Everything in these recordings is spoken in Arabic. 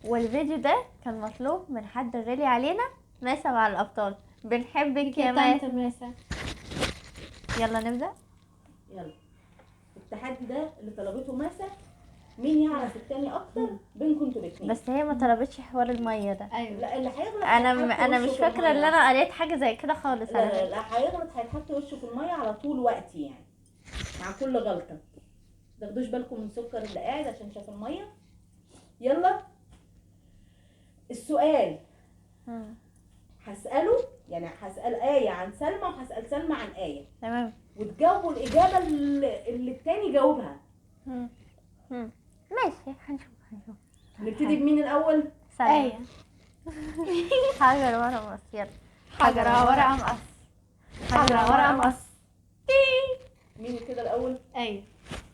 والفيديو ده كان مطلوب من حد غالي علينا، ماسة مع الابطال. بنحبك يا ماسة. يلا نبدأ. يلا التحدي ده اللي طلبته ماسة، مين يعرف التاني اكتر بينكم انتوا الاثنين. بس هي ما طلبتش حوار المية ده. ايوه لا اللي هيغلط انا مش فاكرة ان انا قريت حاجة زي كده خالص. لا لا لا، هيغلط هيتحط وشه في الميه على طول وقت يعني، مع كل غلطه. تاخدوش بالكم من سكر اللي قاعد عشان شاف الميه. يلا السؤال هسأله، يعني هسأل آية عن سلمى وهسأل سلمى عن آية، تمام. وتجاوبوا الإجابة اللي التاني جاوبها. ماشي، هنشوف. نبتدي بمين الأول؟ ايه حجر ورقة مقص. يلا. حجرة ورقة مقص. حجرة ورقة مقص. مين كده الأول؟ ايوه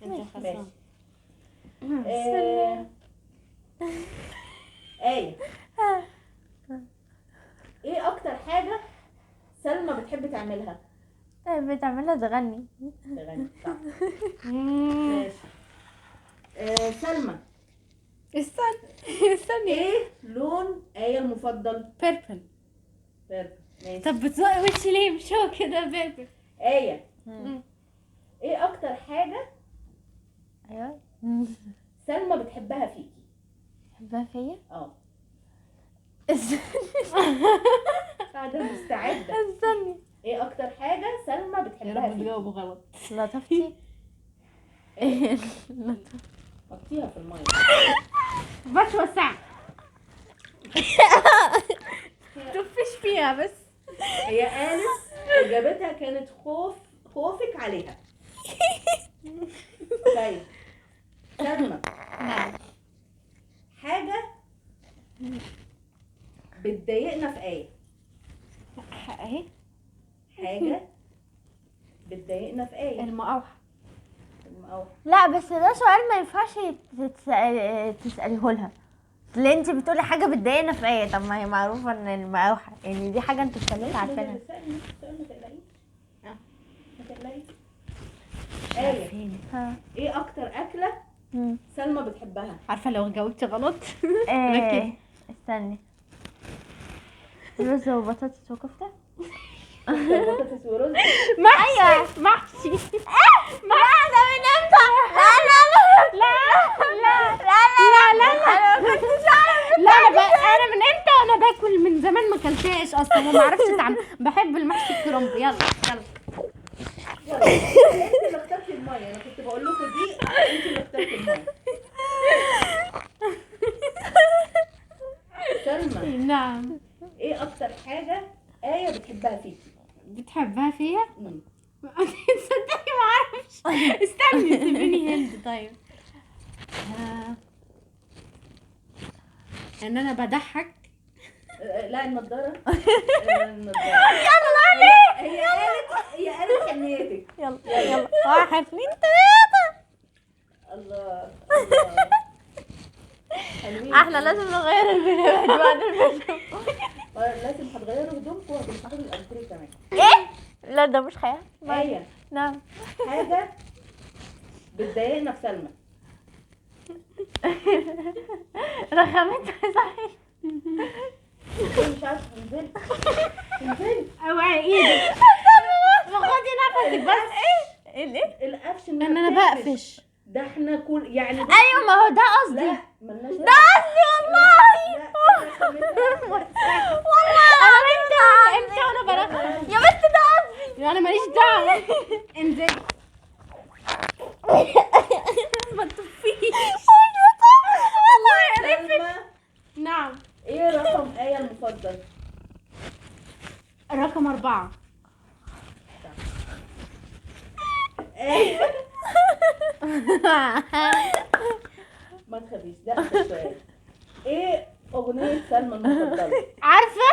انت خسران. آية، ايه اكتر حاجة سلمى بتحب تعملها؟ بتعملها تغني. تغني، صح. ماشي. سلمى، استني ايه لون آية المفضل؟ بيربل. ماشي. طب بتزقي وشي ليه؟ مش هو كده بيربل. آية، ايه اكتر حاجة ايوه. سلمى بتحبها فيكي؟ بتحبها فيا؟ قاعدة مستعدة. استني. ايه اكتر حاجة سلمى يا بتحبها رب فيكي؟ تجاوبوا غلط. لطفتي. حطيها في المية. بس وسع. تفش فيها بس. هي قالت اجابتها كانت خوفك عليها. طيب سلمى، نعم. حاجة بتضايقنا في آية. اهي حاجة بتضايقنا في آية. المقاوحة. لا بس ده سؤال ما ينفعش تسأليه لها. اللي انت بتقولي حاجة بتضايقنا في ايه؟ طب ما هي معروفة ان المقاوحة يعني دي حاجة انت بتسأليها عارفينها. ما تقلقيش. ما تقلقيش. آية، ايه اكتر أكلة سلمى بتحبها؟ عارفة لو جاوبتي غلط ايه استني. رز وبطاطس وكفتة. بطاطس ورز. محشي. محشي. لا ده من امتى؟ لا لا لا لا لا لا لا انا كنتش عارف. لا انا من امتى وانا باكل من زمان ما اكلتهاش اصلا وما اعرفش اتعمل. بحب المحشي الكرنب. يلا يلا انت اللي اخترتي المية، انا كنت بقول لكم دي، انت اللي اخترتي المية. سلمى، نعم. ايه اكتر حاجة آية بتحبها فيكي؟ بتحبها فيا؟ تصدقي ما اعرفش. استني سيبيني هند. طيب ان انا بضحك. لا النضارة. يلا عليك. هي قالت حنيتك. يلا 1 2 3. الله. احنا لازم نغير الفيديوهات بعد الفيديو. لازم هتغيروا هدومكم وهتمسحوا الانتريه كمان. ايه؟ لا ده مش خيال. آية، نعم. حاجة بتضايقنا في سلمى. رخامتها صحيح. مش عارفة انزلي. اوعي ايدك. خدي نفسك بس. ايه؟ القفش ان انا بقفش. ده احنا كل يعني ايوه ما هو ده قصدي. لا ملناش ده قصدي والله. والله امتى وانا برخم. يا بنت ده قصدي. انا ماليش دعوه. انزلي. ما تطفيش. والله سلمى، نعم. ايه رقم آية المفضل؟ رقم 4. آية ما تخافيش، ده آخر سؤال. ايه أغنية سلمى المفضلة؟ عارفه؟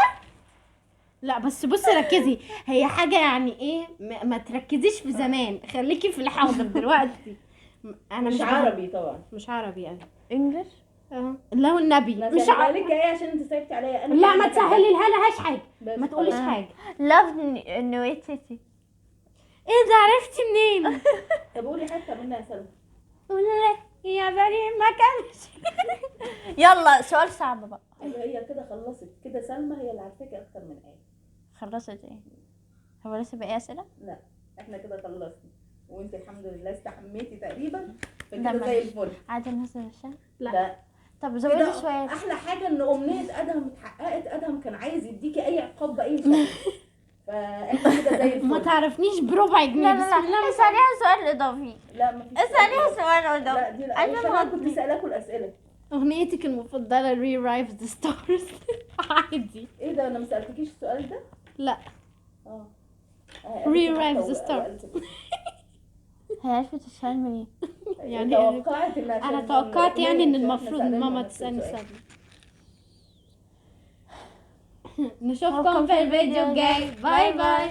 لا بس بصي ركزي. هي حاجه يعني ايه ما تركزيش في زمان، خليكي في الحاضر دلوقتي. انا مش عربي طبعا. مش عربي يعني. انجلش. لا والنبي مش عربي. عليك ايه عشان انت سايبتي عليا انا؟ لا ما تسهلي لهاش حاجه. بس ما تقوليش خلاص. حاجه. لاف نويت سيتي. ايه ده عرفتي منين؟ طب قولي حتة منها يا سلمى. قولي يا بريم ما كانش. يلا سؤال صعب بقى. هي كده خلصت كده، سلمى هي اللي عارفاكي اكتر من ايه. خلصت ايه؟ هو لسه باقي اسئله؟ لا احنا كده خلصنا، وانت الحمد لله استحميتي تقريبا، لا، فكده زي معلش. الفل. عادي ننزل الشام. لا. طب زودي كده سؤال. احلى حاجه ان امنيه ادهم اتحققت. ادهم كان عايز يديكي اي عقاب باي شكل، فاحنا كده زي ما الفل. تعرفنيش بربع جنيه. لا لا بسم الله لا، ما اسأليها سؤال اضافي. لا مفيش اسأليها سؤال اضافي. لا دي لا، عشان عشان انا كنت أودي. سألاكوا الاسئله. اغنيتك المفضله ري رايف ذا ستارز. عادي. ايه ده، انا ما سالتكيش السؤال ده؟ لا. اه Rewrite the star. هي عرفت السؤال منين؟ يعني توقعت ان انا توقعت يعني ان المفروض ماما تسالني تسالني سؤال. نشوفكم في الفيديو الجاي. باي باي.